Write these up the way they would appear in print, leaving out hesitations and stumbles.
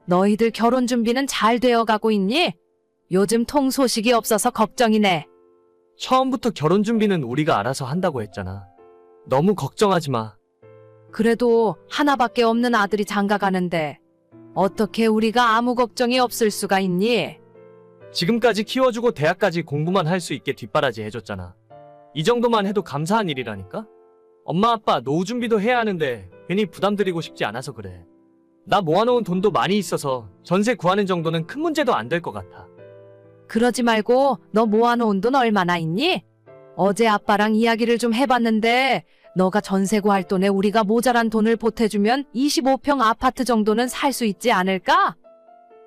너희들 결혼 준비는 잘 되어 가고 있니? 요즘 통 소식이 없어서 걱정이네. 처음부터 결혼 준비는 우리가 알아서 한다고 했잖아. 너무 걱정하지 마. 그래도 하나밖에 없는 아들이 장가 가는데 어떻게 우리가 아무 걱정이 없을 수가 있니? 지금까지 키워주고 대학까지 공부만 할 수 있게 뒷바라지 해줬잖아. 이 정도만 해도 감사한 일이라니까? 엄마 아빠 노후 준비도 해야 하는데 괜히 부담드리고 싶지 않아서 그래. 나 모아놓은 돈도 많이 있어서 전세 구하는 정도는 큰 문제도 안 될 것 같아. 그러지 말고 너 모아놓은 돈 얼마나 있니? 어제 아빠랑 이야기를 좀 해봤는데 너가 전세 구할 돈에 우리가 모자란 돈을 보태주면 25평 아파트 정도는 살 수 있지 않을까?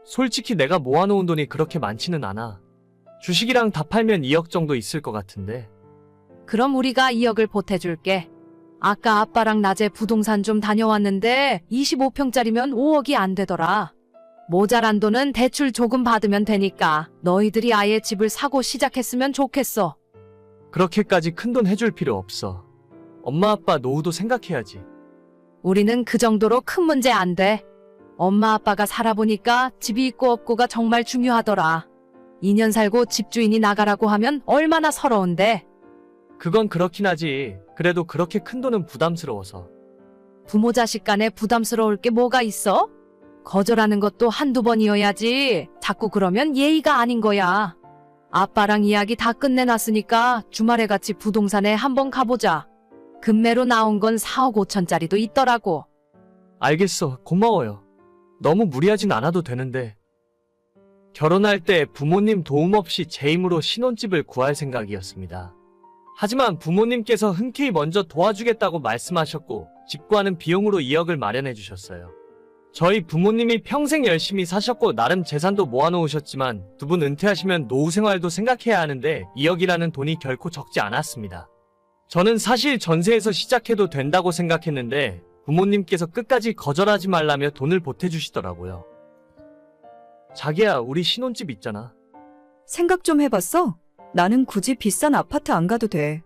솔직히 내가 모아놓은 돈이 그렇게 많지는 않아. 주식이랑 다 팔면 2억 정도 있을 것 같은데. 그럼 우리가 2억을 보태줄게. 아까 아빠랑 낮에 부동산 좀 다녀왔는데 25평짜리면 5억이 안 되더라. 모자란 돈은 대출 조금 받으면 되니까 너희들이 아예 집을 사고 시작했으면 좋겠어. 그렇게까지 큰 돈 해줄 필요 없어. 엄마 아빠 노후도 생각해야지. 우리는 그 정도로 큰 문제 안 돼. 엄마 아빠가 살아보니까 집이 있고 없고가 정말 중요하더라. 2년 살고 집주인이 나가라고 하면 얼마나 서러운데. 그건 그렇긴 하지. 그래도 그렇게 큰 돈은 부담스러워서. 부모 자식 간에 부담스러울 게 뭐가 있어? 거절하는 것도 한두 번이어야지. 자꾸 그러면 예의가 아닌 거야. 아빠랑 이야기 다 끝내놨으니까 주말에 같이 부동산에 한번 가보자. 금매로 나온 건 4억 5천짜리도 있더라고. 알겠어. 고마워요. 너무 무리하진 않아도 되는데. 결혼할 때 부모님 도움 없이 제 힘으로 신혼집을 구할 생각이었습니다. 하지만 부모님께서 흔쾌히 먼저 도와주겠다고 말씀하셨고 집 구하는 비용으로 2억을 마련해 주셨어요. 저희 부모님이 평생 열심히 사셨고 나름 재산도 모아놓으셨지만 두 분 은퇴하시면 노후 생활도 생각해야 하는데 2억이라는 돈이 결코 적지 않았습니다. 저는 사실 전세에서 시작해도 된다고 생각했는데 부모님께서 끝까지 거절하지 말라며 돈을 보태주시더라고요. 자기야, 우리 신혼집 있잖아. 생각 좀 해봤어? 나는 굳이 비싼 아파트 안 가도 돼.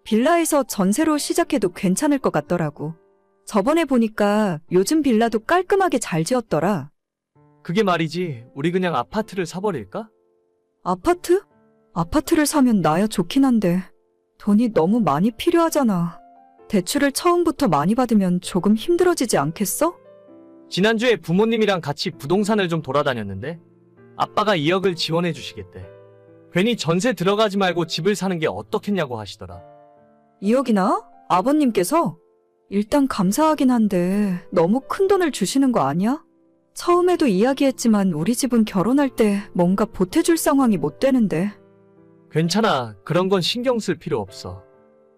빌라에서 전세로 시작해도 괜찮을 것 같더라고. 저번에 보니까 요즘 빌라도 깔끔하게 잘 지었더라. 그게 말이지, 우리 그냥 아파트를 사버릴까? 아파트? 아파트를 사면 나야 좋긴 한데 돈이 너무 많이 필요하잖아. 대출을 처음부터 많이 받으면 조금 힘들어지지 않겠어? 지난주에 부모님이랑 같이 부동산을 좀 돌아다녔는데 아빠가 2억을 지원해 주시겠대. 괜히 전세 들어가지 말고 집을 사는 게 어떻겠냐고 하시더라. 2억이나? 아버님께서? 일단 감사하긴 한데 너무 큰 돈을 주시는 거 아니야? 처음에도 이야기했지만 우리 집은 결혼할 때 뭔가 보태줄 상황이 못 되는데. 괜찮아. 그런 건 신경 쓸 필요 없어.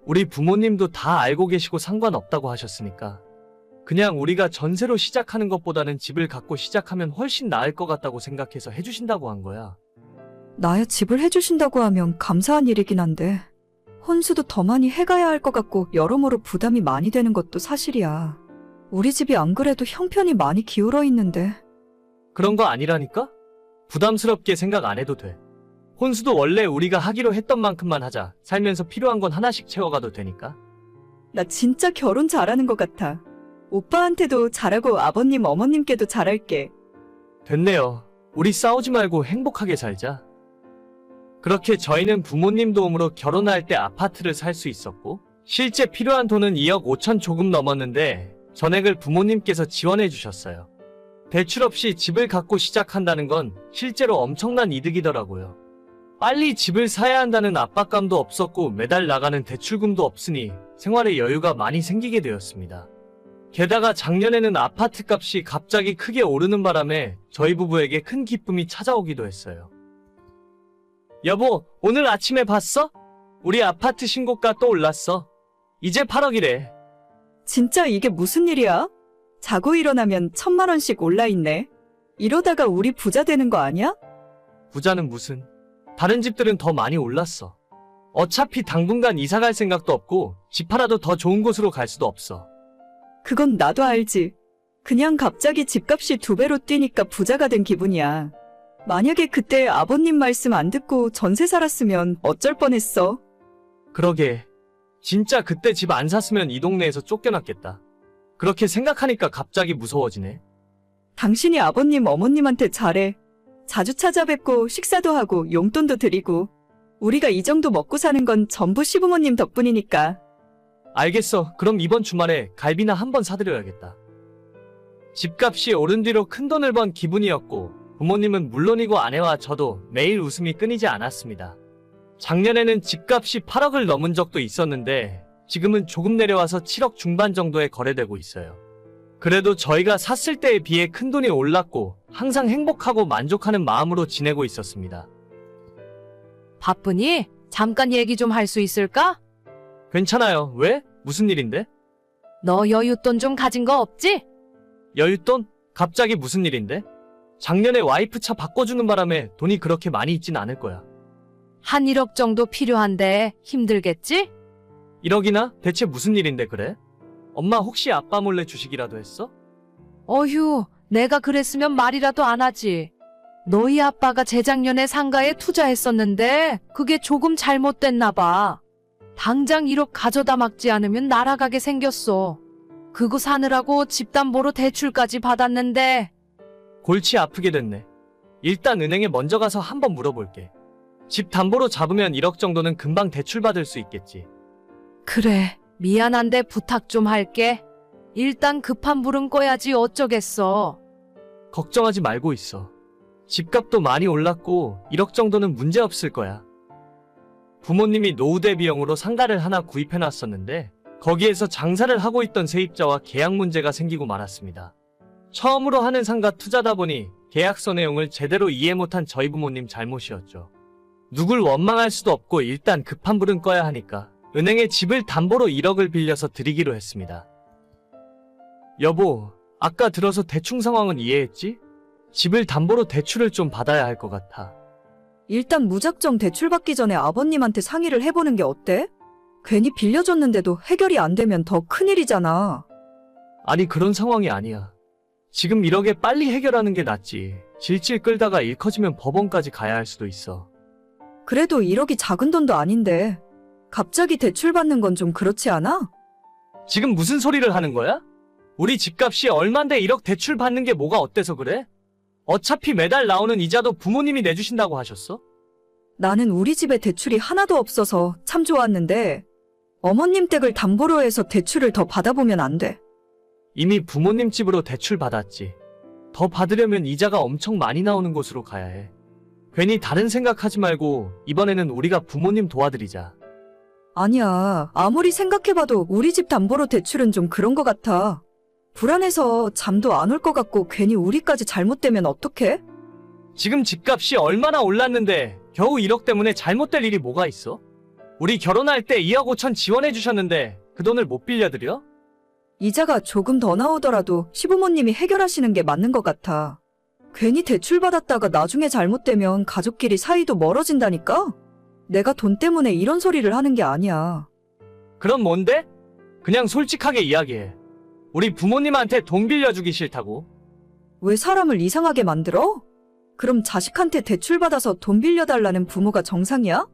우리 부모님도 다 알고 계시고 상관없다고 하셨으니까. 그냥 우리가 전세로 시작하는 것보다는 집을 갖고 시작하면 훨씬 나을 것 같다고 생각해서 해주신다고 한 거야. 나야 집을 해주신다고 하면 감사한 일이긴 한데 혼수도 더 많이 해가야 할 것 같고 여러모로 부담이 많이 되는 것도 사실이야. 우리 집이 안 그래도 형편이 많이 기울어 있는데. 그런 거 아니라니까? 부담스럽게 생각 안 해도 돼. 혼수도 원래 우리가 하기로 했던 만큼만 하자. 살면서 필요한 건 하나씩 채워가도 되니까. 나 진짜 결혼 잘하는 것 같아. 오빠한테도 잘하고 아버님 어머님께도 잘할게. 됐네요. 우리 싸우지 말고 행복하게 살자. 그렇게 저희는 부모님 도움으로 결혼할 때 아파트를 살 수 있었고 실제 필요한 돈은 2억 5천 조금 넘었는데 전액을 부모님께서 지원해 주셨어요. 대출 없이 집을 갖고 시작한다는 건 실제로 엄청난 이득이더라고요. 빨리 집을 사야 한다는 압박감도 없었고 매달 나가는 대출금도 없으니 생활에 여유가 많이 생기게 되었습니다. 게다가 작년에는 아파트 값이 갑자기 크게 오르는 바람에 저희 부부에게 큰 기쁨이 찾아오기도 했어요. 여보, 오늘 아침에 봤어? 우리 아파트 신고가 또 올랐어. 이제 8억이래. 진짜 이게 무슨 일이야? 자고 일어나면 1,000만 원씩 올라있네. 이러다가 우리 부자 되는 거 아니야? 부자는 무슨. 다른 집들은 더 많이 올랐어. 어차피 당분간 이사 갈 생각도 없고 집 하나도 더 좋은 곳으로 갈 수도 없어. 그건 나도 알지. 그냥 갑자기 집값이 2배로 뛰니까 부자가 된 기분이야. 만약에 그때 아버님 말씀 안 듣고 전세 살았으면 어쩔 뻔했어. 그러게. 진짜 그때 집 안 샀으면 이 동네에서 쫓겨났겠다. 그렇게 생각하니까 갑자기 무서워지네. 당신이 아버님, 어머님한테 잘해. 자주 찾아뵙고 식사도 하고 용돈도 드리고. 우리가 이 정도 먹고 사는 건 전부 시부모님 덕분이니까. 알겠어. 그럼 이번 주말에 갈비나 한번 사드려야겠다. 집값이 오른 뒤로 큰돈을 번 기분이었고 부모님은 물론이고 아내와 저도 매일 웃음이 끊이지 않았습니다. 작년에는 집값이 8억을 넘은 적도 있었는데 지금은 조금 내려와서 7억 중반 정도에 거래되고 있어요. 그래도 저희가 샀을 때에 비해 큰돈이 올랐고 항상 행복하고 만족하는 마음으로 지내고 있었습니다. 바쁘니? 잠깐 얘기 좀 할 수 있을까? 괜찮아요. 왜? 무슨 일인데? 너 여윳돈 좀 가진 거 없지? 여윳돈? 갑자기 무슨 일인데? 작년에 와이프 차 바꿔주는 바람에 돈이 그렇게 많이 있진 않을 거야. 한 1억 정도 필요한데 힘들겠지? 1억이나? 대체 무슨 일인데 그래? 엄마 혹시 아빠 몰래 주식이라도 했어? 어휴, 내가 그랬으면 말이라도 안 하지. 너희 아빠가 재작년에 상가에 투자했었는데 그게 조금 잘못됐나 봐. 당장 1억 가져다 막지 않으면 날아가게 생겼어. 그거 사느라고 집담보로 대출까지 받았는데. 골치 아프게 됐네. 일단 은행에 먼저 가서 한번 물어볼게. 집 담보로 잡으면 1억 정도는 금방 대출받을 수 있겠지. 그래, 미안한데 부탁 좀 할게. 일단 급한 불은 꺼야지 어쩌겠어. 걱정하지 말고 있어. 집값도 많이 올랐고 1억 정도는 문제 없을 거야. 부모님이 노후 대비용으로 상가를 하나 구입해놨었는데 거기에서 장사를 하고 있던 세입자와 계약 문제가 생기고 말았습니다. 처음으로 하는 상가 투자다 보니 계약서 내용을 제대로 이해 못한 저희 부모님 잘못이었죠. 누굴 원망할 수도 없고 일단 급한 불은 꺼야 하니까 은행에 집을 담보로 1억을 빌려서 드리기로 했습니다. 여보, 아까 들어서 대충 상황은 이해했지? 집을 담보로 대출을 좀 받아야 할 것 같아. 일단 무작정 대출 받기 전에 아버님한테 상의를 해보는 게 어때? 괜히 빌려줬는데도 해결이 안 되면 더 큰일이잖아. 아니 그런 상황이 아니야. 지금 1억에 빨리 해결하는 게 낫지. 질질 끌다가 일 커지면 법원까지 가야 할 수도 있어. 그래도 1억이 작은 돈도 아닌데 갑자기 대출 받는 건 좀 그렇지 않아? 지금 무슨 소리를 하는 거야? 우리 집값이 얼만데 1억 대출 받는 게 뭐가 어때서 그래? 어차피 매달 나오는 이자도 부모님이 내주신다고 하셨어? 나는 우리 집에 대출이 하나도 없어서 참 좋았는데 어머님 댁을 담보로 해서 대출을 더 받아보면 안 돼. 이미 부모님 집으로 대출 받았지. 더 받으려면 이자가 엄청 많이 나오는 곳으로 가야 해. 괜히 다른 생각하지 말고 이번에는 우리가 부모님 도와드리자. 아니야. 아무리 생각해봐도 우리 집 담보로 대출은 좀 그런 것 같아. 불안해서 잠도 안 올 것 같고 괜히 우리까지 잘못되면 어떡해? 지금 집값이 얼마나 올랐는데 겨우 1억 때문에 잘못될 일이 뭐가 있어? 우리 결혼할 때 2억 5천 지원해 주셨는데 그 돈을 못 빌려드려? 이자가 조금 더 나오더라도 시부모님이 해결하시는 게 맞는 것 같아. 괜히 대출 받았다가 나중에 잘못되면 가족끼리 사이도 멀어진다니까? 내가 돈 때문에 이런 소리를 하는 게 아니야. 그럼 뭔데? 그냥 솔직하게 이야기해. 우리 부모님한테 돈 빌려주기 싫다고. 왜 사람을 이상하게 만들어? 그럼 자식한테 대출 받아서 돈 빌려달라는 부모가 정상이야?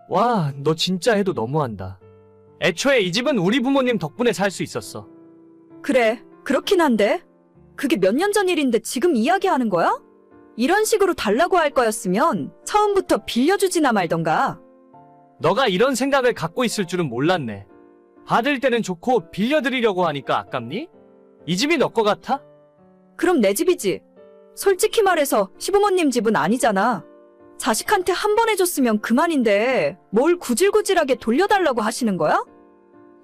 와, 너 진짜 해도 너무한다. 애초에 이 집은 우리 부모님 덕분에 살 수 있었어. 그래, 그렇긴 한데. 그게 몇 년 전 일인데 지금 이야기하는 거야? 이런 식으로 달라고 할 거였으면 처음부터 빌려주지나 말던가. 너가 이런 생각을 갖고 있을 줄은 몰랐네. 받을 때는 좋고 빌려드리려고 하니까 아깝니? 이 집이 너 거 같아? 그럼 내 집이지. 솔직히 말해서 시부모님 집은 아니잖아. 자식한테 한 번 해줬으면 그만인데 뭘 구질구질하게 돌려달라고 하시는 거야?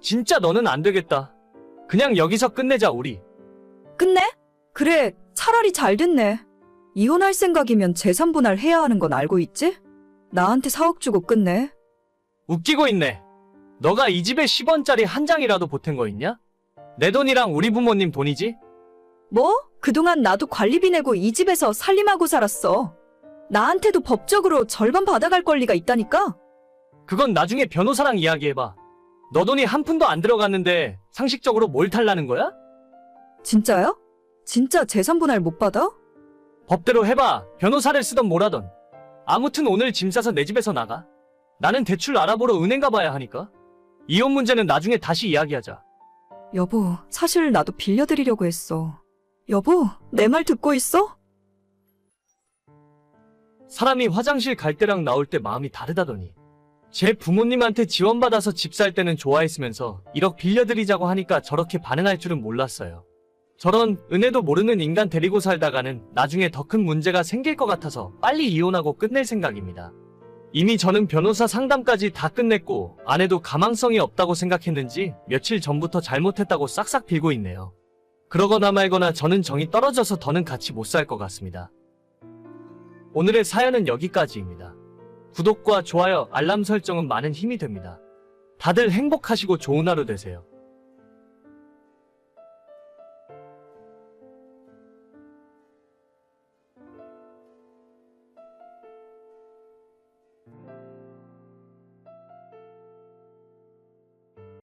진짜 너는 안 되겠다. 그냥 여기서 끝내자 우리. 끝내? 그래, 차라리 잘 됐네. 이혼할 생각이면 재산 분할해야 하는 건 알고 있지? 나한테 4억 주고 끝내. 웃기고 있네. 너가 이 집에 10원짜리 한 장이라도 보탠 거 있냐? 내 돈이랑 우리 부모님 돈이지? 뭐? 그동안 나도 관리비 내고 이 집에서 살림하고 살았어. 나한테도 법적으로 절반 받아갈 권리가 있다니까? 그건 나중에 변호사랑 이야기해봐. 너 돈이 한 푼도 안 들어갔는데 상식적으로 뭘 탈라는 거야? 진짜야? 진짜 재산 분할 못 받아? 법대로 해봐. 변호사를 쓰던 뭐라던. 아무튼 오늘 짐 싸서 내 집에서 나가. 나는 대출 알아보러 은행 가봐야 하니까. 이혼 문제는 나중에 다시 이야기하자. 여보, 사실 나도 빌려드리려고 했어. 여보, 내 말 듣고 있어? 사람이 화장실 갈 때랑 나올 때 마음이 다르다더니. 제 부모님한테 지원받아서 집 살 때는 좋아했으면서 1억 빌려드리자고 하니까 저렇게 반응할 줄은 몰랐어요. 저런 은혜도 모르는 인간 데리고 살다가는 나중에 더 큰 문제가 생길 것 같아서 빨리 이혼하고 끝낼 생각입니다. 이미 저는 변호사 상담까지 다 끝냈고 아내도 가망성이 없다고 생각했는지 며칠 전부터 잘못했다고 싹싹 빌고 있네요. 그러거나 말거나 저는 정이 떨어져서 더는 같이 못 살 것 같습니다. 오늘의 사연은 여기까지입니다. 구독과 좋아요, 알람 설정은 많은 힘이 됩니다. 다들 행복하시고 좋은 하루 되세요.